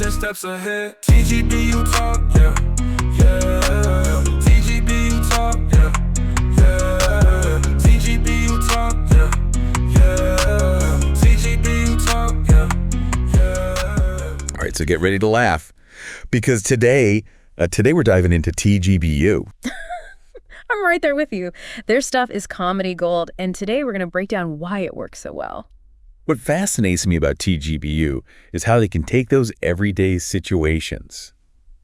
10 steps ahead. TGBU talk, yeah, yeah. TGBU talk, yeah, yeah. TGBU talk, yeah, yeah. TGBU talk, yeah, yeah. All right, so get ready to laugh, because today we're diving into TGBU. I'm right there with you. Their stuff is comedy gold, and today we're going to break down why it works so well. What fascinates me about TGBU is how they can take those everyday situations,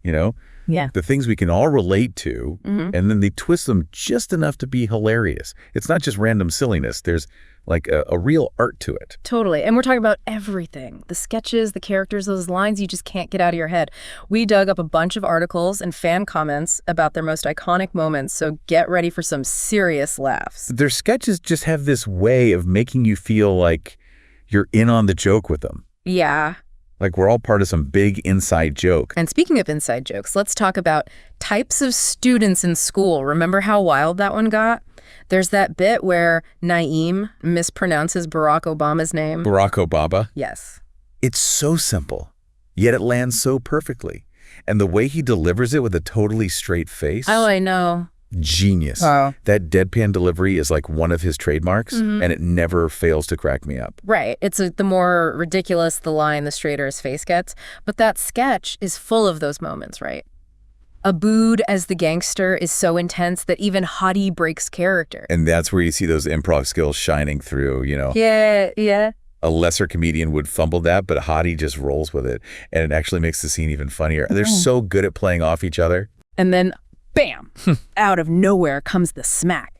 Yeah. the things we can all relate to, and then they twist them just enough to be hilarious. It's not just random silliness. There's like a real art to it. Totally. And we're talking about everything. The sketches, the characters, those lines you just can't get out of your head. We dug up a bunch of articles and fan comments about their most iconic moments, so get ready for some serious laughs. Their sketches just have this way of making you feel like you're in on the joke with them. Yeah. Like we're all part of some big inside joke. And speaking of inside jokes, let's talk about types of students in school. Remember how wild that one got? There's that bit where Naeem mispronounces Barack Obama's name. Barack Obama. Yes. It's so simple, yet it lands so perfectly. And the way he delivers it with a totally straight face. Oh, I know. Genius. Oh. That deadpan delivery is like one of his trademarks, and it never fails to crack me up. Right. It's the more ridiculous the line, the straighter his face gets. But that sketch is full of those moments, right? Abood as the gangster is so intense that even Hadi breaks character. And that's where you see those improv skills shining through, Yeah. A lesser comedian would fumble that, but Hadi just rolls with it, and it actually makes the scene even funnier. They're so good at playing off each other. And then, bam, out of nowhere comes the smack.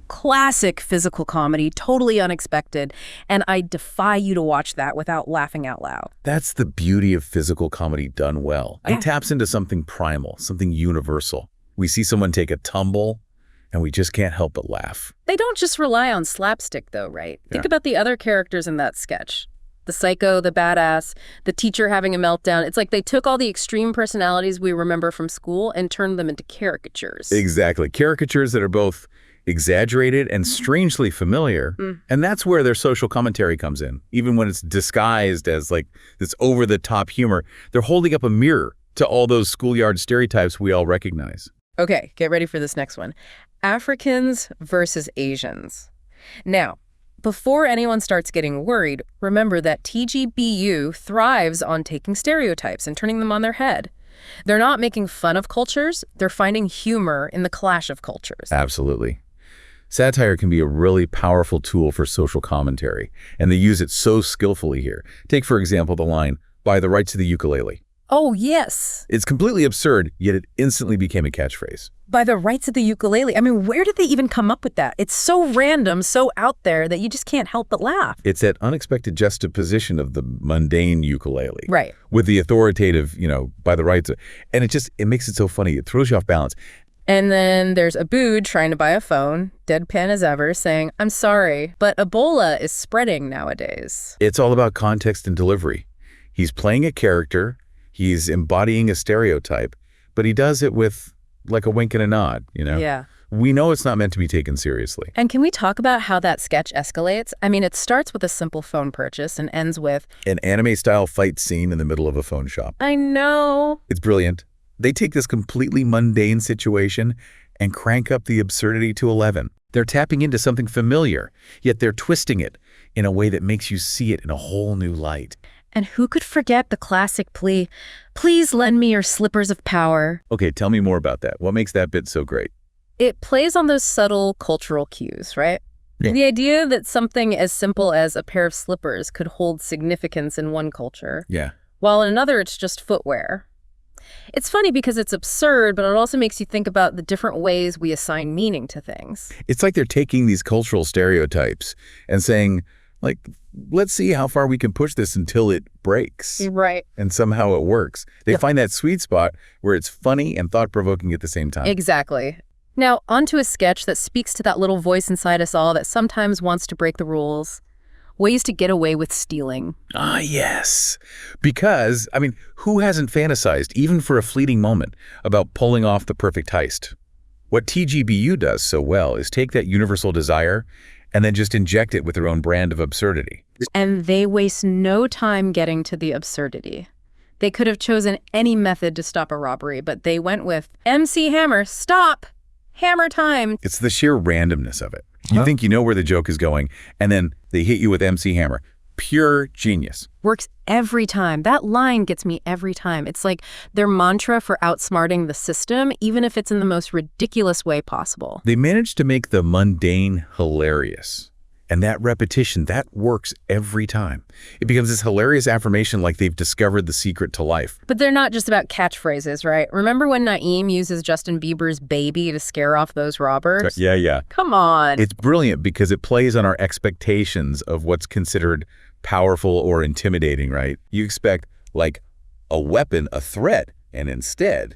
Classic physical comedy, totally unexpected, and I defy you to watch that without laughing out loud. That's the beauty of physical comedy done well. Yeah. It taps into something primal, something universal. We see someone take a tumble, and we just can't help but laugh. They don't just rely on slapstick, though, right? Think about the other characters in that sketch. The psycho, the badass, the teacher having a meltdown. It's like they took all the extreme personalities we remember from school and turned them into caricatures. Exactly. Caricatures that are both exaggerated and strangely familiar. And that's where their social commentary comes in. Even when it's disguised as like this over-the-top humor, they're holding up a mirror to all those schoolyard stereotypes we all recognize. Okay, get ready for this next one. Africans versus Asians. Now, before anyone starts getting worried, remember that TGBU thrives on taking stereotypes and turning them on their head. They're not making fun of cultures, they're finding humor in the clash of cultures. Absolutely. Satire can be a really powerful tool for social commentary, and they use it so skillfully here. Take, for example, the line, "By the rights of the ukulele." Oh, yes. It's completely absurd, yet it instantly became a catchphrase. By the rights of the ukulele. I mean, where did they even come up with that? It's so random, so out there that you just can't help but laugh. It's that unexpected juxtaposition of the mundane ukulele. Right. With the authoritative, by the rights. And it makes it so funny. It throws you off balance. And then there's Abood trying to buy a phone, deadpan as ever, saying, "I'm sorry, but Ebola is spreading nowadays." It's all about context and delivery. He's playing a character, he's embodying a stereotype, but he does it with like a wink and a nod, Yeah. We know it's not meant to be taken seriously. And can we talk about how that sketch escalates? I mean, it starts with a simple phone purchase and ends with An anime-style fight scene in the middle of a phone shop. I know. It's brilliant. They take this completely mundane situation and crank up the absurdity to 11. They're tapping into something familiar, yet they're twisting it in a way that makes you see it in a whole new light. And who could forget the classic plea, "Please lend me your slippers of power." Okay, tell me more about that. What makes that bit so great? It plays on those subtle cultural cues, right? Yeah. The idea that something as simple as a pair of slippers could hold significance in one culture, Yeah. while in another it's just footwear. It's funny because it's absurd, but it also makes you think about the different ways we assign meaning to things. It's like they're taking these cultural stereotypes and saying, like, let's see how far we can push this until it breaks. Right. And somehow it works. They find that sweet spot where it's funny and thought-provoking at the same time. Exactly. Now, onto a sketch that speaks to that little voice inside us all that sometimes wants to break the rules. Ways to get away with stealing. Ah, yes. Because, who hasn't fantasized, even for a fleeting moment, about pulling off the perfect heist? What TGBU does so well is take that universal desire and then just inject it with their own brand of absurdity. And they waste no time getting to the absurdity. They could have chosen any method to stop a robbery, but they went with MC Hammer, stop! Hammer time! It's the sheer randomness of it. You think you know where the joke is going, and then they hit you with MC Hammer. Pure genius. Works every time. That line gets me every time. It's like their mantra for outsmarting the system, even if it's in the most ridiculous way possible. They managed to make the mundane hilarious. And that repetition, that works every time. It becomes this hilarious affirmation like they've discovered the secret to life. But they're not just about catchphrases, right? Remember when Naeem uses Justin Bieber's Baby to scare off those robbers? Yeah. Come on. It's brilliant because it plays on our expectations of what's considered powerful or intimidating, right? You expect, like, a weapon, a threat, and instead,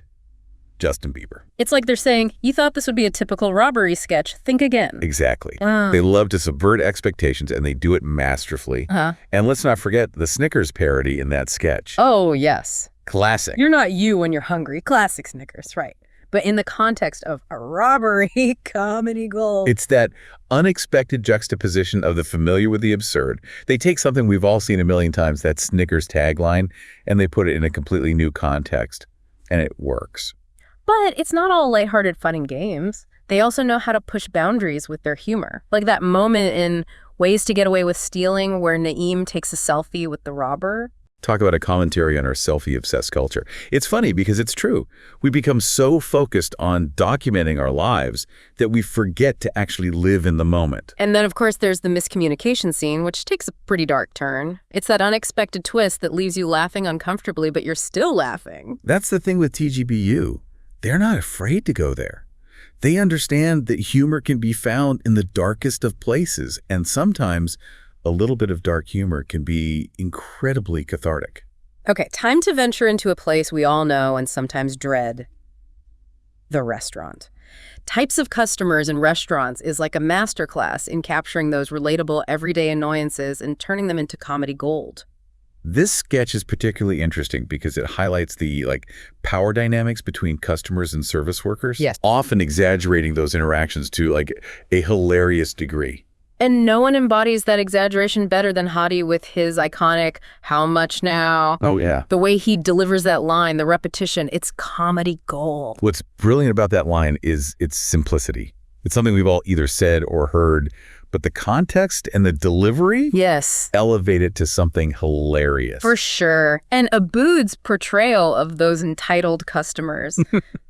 Justin Bieber. It's like they're saying, you thought this would be a typical robbery sketch. Think again. Exactly. They love to subvert expectations, and they do it masterfully. And let's not forget the Snickers parody in that sketch. Oh, yes. Classic. You're not you when you're hungry. Classic Snickers, right. But in the context of a robbery, comedy gold. It's that unexpected juxtaposition of the familiar with the absurd. They take something we've all seen a million times, that Snickers tagline, and they put it in a completely new context. And it works. But it's not all lighthearted fun and games. They also know how to push boundaries with their humor. Like that moment in Ways to Get Away with Stealing where Naeem takes a selfie with the robber. Talk about a commentary on our selfie-obsessed culture. It's funny because it's true. We become so focused on documenting our lives that we forget to actually live in the moment. And then, of course, there's the miscommunication scene, which takes a pretty dark turn. It's that unexpected twist that leaves you laughing uncomfortably, but you're still laughing. That's the thing with TGBU. They're not afraid to go there. They understand that humor can be found in the darkest of places, and sometimes a little bit of dark humor can be incredibly cathartic. Okay, time to venture into a place we all know and sometimes dread. The restaurant. Types of customers in restaurants is like a masterclass in capturing those relatable everyday annoyances and turning them into comedy gold. This sketch is particularly interesting because it highlights the power dynamics between customers and service workers. Yes. Often exaggerating those interactions to a hilarious degree. And no one embodies that exaggeration better than Hadi with his iconic, how much now? Oh, yeah. The way he delivers that line, the repetition, it's comedy gold. What's brilliant about that line is its simplicity. It's something we've all either said or heard, but the context and the delivery elevate it to something hilarious. For sure. And Aboud's portrayal of those entitled customers,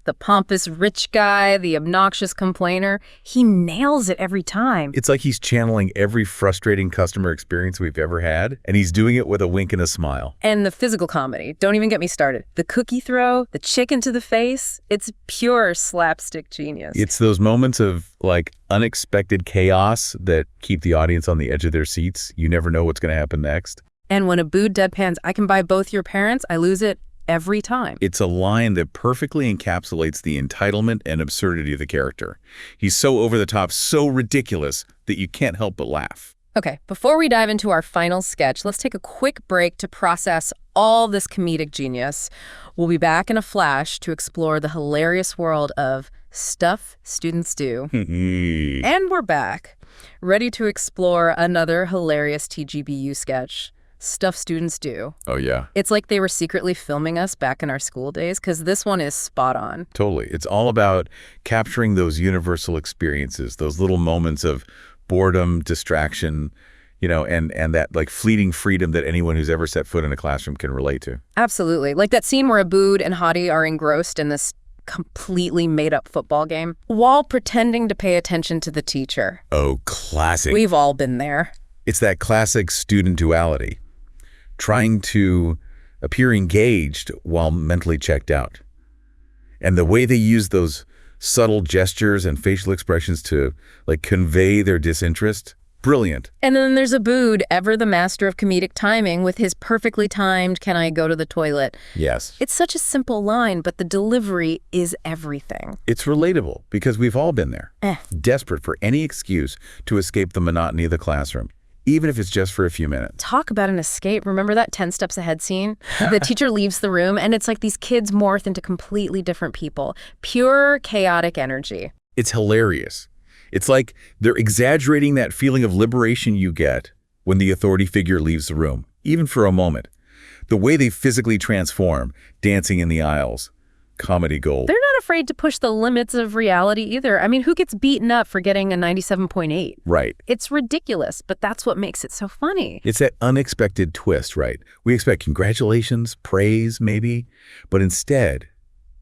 the pompous rich guy, the obnoxious complainer, he nails it every time. It's like he's channeling every frustrating customer experience we've ever had, and he's doing it with a wink and a smile. And the physical comedy, don't even get me started. The cookie throw, the chicken to the face, it's pure slapstick genius. It's those moments of unexpected chaos that keep the audience on the edge of their seats. You never know what's going to happen next. And when Aboud deadpans, I can buy both your parents, I lose it every time. It's a line that perfectly encapsulates the entitlement and absurdity of the character. He's so over the top, so ridiculous that you can't help but laugh. Okay, before we dive into our final sketch, let's take a quick break to process all this comedic genius. We'll be back in a flash to explore the hilarious world of Stuff Students Do. And we're back, ready to explore another hilarious TGBU sketch, Stuff Students Do. Oh, yeah. It's like they were secretly filming us back in our school days, because this one is spot on. Totally. It's all about capturing those universal experiences, those little moments of boredom, distraction, and that fleeting freedom that anyone who's ever set foot in a classroom can relate to. Absolutely. Like that scene where Aboud and Hadi are engrossed in this completely made-up football game while pretending to pay attention to the teacher. Oh, classic. We've all been there. It's that classic student duality, trying to appear engaged while mentally checked out. And the way they use those subtle gestures and facial expressions to convey their disinterest, brilliant. And then there's Aboud, ever the master of comedic timing, with his perfectly timed, can I go to the toilet? Yes. It's such a simple line, but the delivery is everything. It's relatable because we've all been there, desperate for any excuse to escape the monotony of the classroom, even if it's just for a few minutes. Talk about an escape. Remember that 10 Steps Ahead scene? The teacher leaves the room, and it's like these kids morph into completely different people. Pure chaotic energy. It's hilarious. It's like they're exaggerating that feeling of liberation you get when the authority figure leaves the room, even for a moment. The way they physically transform, dancing in the aisles, comedy gold. They're not afraid to push the limits of reality either. I mean, who gets beaten up for getting a 97.8? Right. It's ridiculous, but that's what makes it so funny. It's that unexpected twist, right? We expect congratulations, praise, maybe, but instead,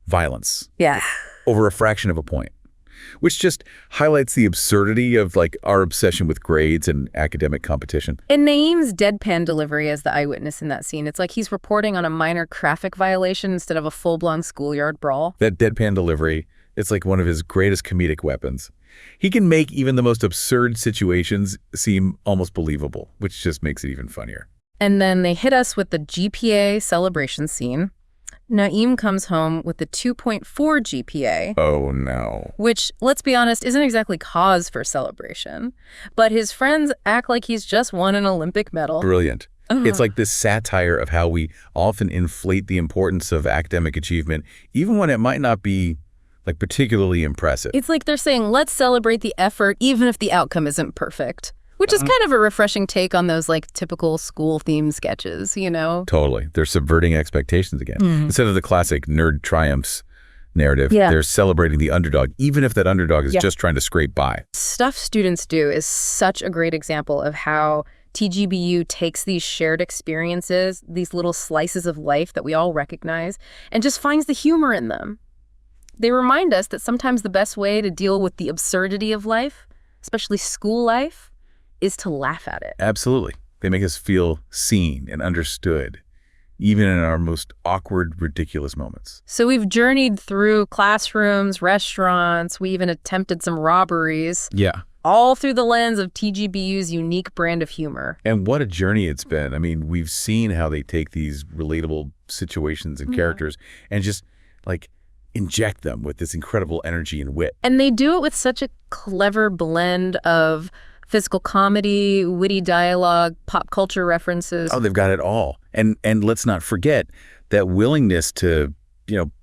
violence. Yeah. Over a fraction of a point, which just highlights the absurdity of like our obsession with grades and academic competition. And Naeem's deadpan delivery as the eyewitness in that scene, it's like he's reporting on a minor traffic violation instead of a full-blown schoolyard brawl. That deadpan delivery, it's like one of his greatest comedic weapons. He can make even the most absurd situations seem almost believable, which just makes it even funnier. And then they hit us with the GPA celebration scene. Naeem comes home with the 2.4 GPA. Oh, no. Which, let's be honest, isn't exactly cause for celebration. But his friends act like he's just won an Olympic medal. Brilliant. It's like this satire of how we often inflate the importance of academic achievement, even when it might not be like particularly impressive. It's like they're saying, let's celebrate the effort, even if the outcome isn't perfect. Which is kind of a refreshing take on those like typical school-themed sketches, you know? Totally. They're subverting expectations again. Instead of the classic nerd triumphs narrative, they're celebrating the underdog, even if that underdog is just trying to scrape by. Stuff Students Do is such a great example of how TGBU takes these shared experiences, these little slices of life that we all recognize, and just finds the humor in them. They remind us that sometimes the best way to deal with the absurdity of life, especially school life, is to laugh at it. Absolutely. They make us feel seen and understood, even in our most awkward, ridiculous moments. So we've journeyed through classrooms, restaurants, we even attempted some robberies. Yeah. All through the lens of TGBU's unique brand of humor. And what a journey it's been. I mean, we've seen how they take these relatable situations and characters and just, like, inject them with this incredible energy and wit. And they do it with such a clever blend of physical comedy, witty dialogue, pop culture references. Oh, they've got it all. And let's not forget that willingness to,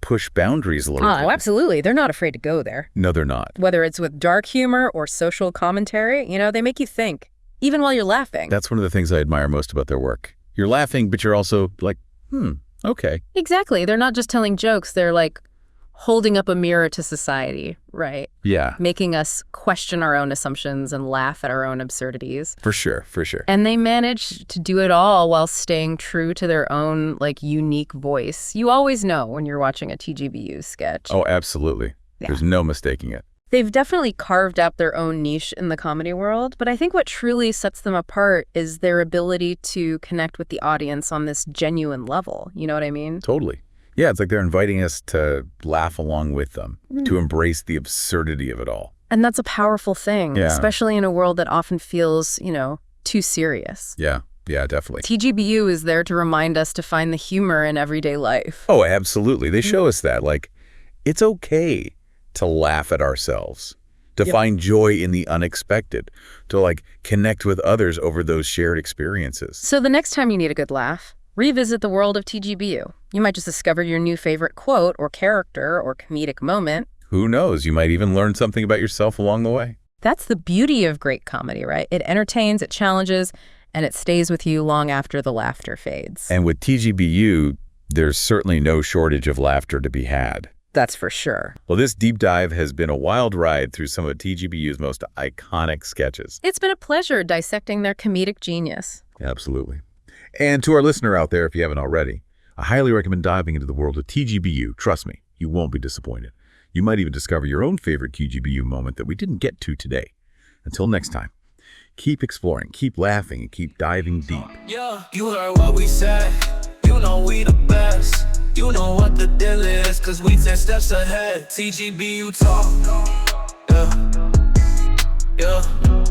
push boundaries a little bit. Oh, absolutely. They're not afraid to go there. No, they're not. Whether it's with dark humor or social commentary, they make you think, even while you're laughing. That's one of the things I admire most about their work. You're laughing, but you're also like, okay. Exactly. They're not just telling jokes. They're like holding up a mirror to society, right? Yeah. Making us question our own assumptions and laugh at our own absurdities. For sure, for sure. And they manage to do it all while staying true to their own, unique voice. You always know when you're watching a TGBU sketch. Oh, absolutely. Yeah. There's no mistaking it. They've definitely carved out their own niche in the comedy world, but I think what truly sets them apart is their ability to connect with the audience on this genuine level. You know what I mean? Totally. Yeah, it's like they're inviting us to laugh along with them, to embrace the absurdity of it all. And that's a powerful thing, especially in a world that often feels, too serious. Yeah, definitely. TGBU is there to remind us to find the humor in everyday life. Oh, absolutely. They show us that. It's okay to laugh at ourselves, to find joy in the unexpected, to, connect with others over those shared experiences. So the next time you need a good laugh, revisit the world of TGBU. You might just discover your new favorite quote or character or comedic moment. Who knows? You might even learn something about yourself along the way. That's the beauty of great comedy, right? It entertains, it challenges, and it stays with you long after the laughter fades. And with TGBU, there's certainly no shortage of laughter to be had. That's for sure. Well, this deep dive has been a wild ride through some of TGBU's most iconic sketches. It's been a pleasure dissecting their comedic genius. Absolutely. And to our listener out there, if you haven't already, I highly recommend diving into the world of TGBU. Trust me, you won't be disappointed. You might even discover your own favorite TGBU moment that we didn't get to today. Until next time, keep exploring, keep laughing, and keep diving deep. Yeah, you heard what we said. You know we the best. You know what the deal is, cause we 10 steps ahead. TGBU talk. Yeah.